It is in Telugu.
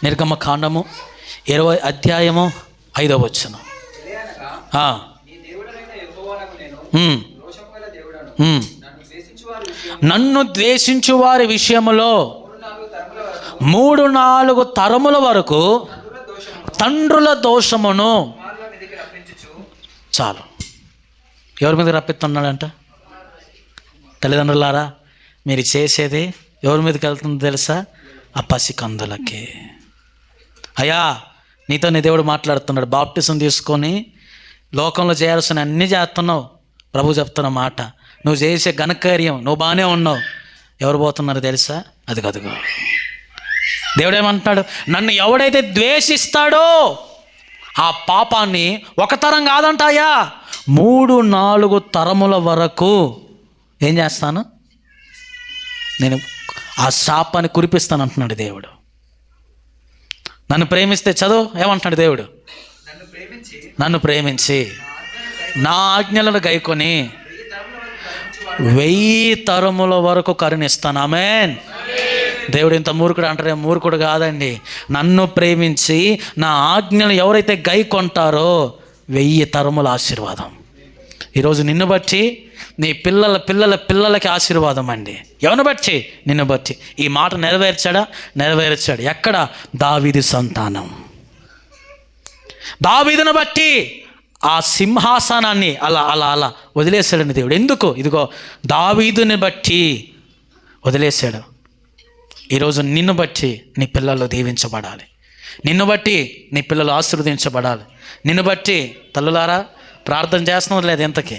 నిర్గమకాండము 20 అధ్యాయము 5వ వచనం. నన్ను ద్వేషించు వారి విషయములో 3-4 తరముల వరకు తండ్రుల దోషమును చాలు. ఎవరి మీద రప్పిస్తున్నాడంట? తల్లిదండ్రులారా, మీరు చేసేది ఎవరి మీదకి వెళ్తుందో తెలుసా? ఆ పసికందులకి. అయ్యా, నీతో నీ దేవుడు మాట్లాడుతున్నాడు. బాప్టిజం తీసుకొని లోకంలో చేయాల్సిన అన్నీ చేస్తున్నావు. ప్రభు చెప్తున్న మాట, నువ్వు చేసే ఘనకార్యం, నువ్వు బాగానే ఉన్నావు. ఎవరు పోతున్నారు తెలుసా? అదిగో దేవుడు ఏమంటున్నాడు? నన్ను ఎవడైతే ద్వేషిస్తాడో ఆ పాపాన్ని ఒక తరం కాదంటాయా, 3-4 తరముల వరకు ఏం చేస్తాను? నేను ఆ శాపాన్ని కురిపిస్తాను అంటున్నాడు దేవుడు. నన్ను ప్రేమిస్తే చదువు ఏమంటున్నాడు దేవుడు? నన్ను ప్రేమించి నా ఆజ్ఞలను గైకొని 1000 తరముల వరకు కరుణిస్తాను. ఆమేన్. దేవుడు ఇంత మూర్ఖుడు అంటారే, మూర్ఖుడు కాదండి. నన్ను ప్రేమించి నా ఆజ్ఞలు ఎవరైతే గైకొంటారో 1000 తరముల ఆశీర్వాదం. ఈరోజు నిన్ను బట్టి నీ పిల్లలకి ఆశీర్వాదం అండి. ఎవరిని బట్టి? నిన్ను బట్టి. ఈ మాట నెరవేర్చాడు. ఎక్కడ? దావీదు సంతానం. దావీదును బట్టి ఆ సింహాసనాన్ని అలా వదిలేశాడండి దేవుడు. ఎందుకు? ఇదిగో దావీదుని బట్టి వదిలేశాడు. ఈరోజు నిన్ను బట్టి నీ పిల్లలు దీవించబడాలి. నిన్ను బట్టి నీ పిల్లలు ఆశీర్వదించబడాలి. నిన్ను బట్టి తల్లులారా ప్రార్థన చేస్తున్నాం లేదు ఎంతకీ?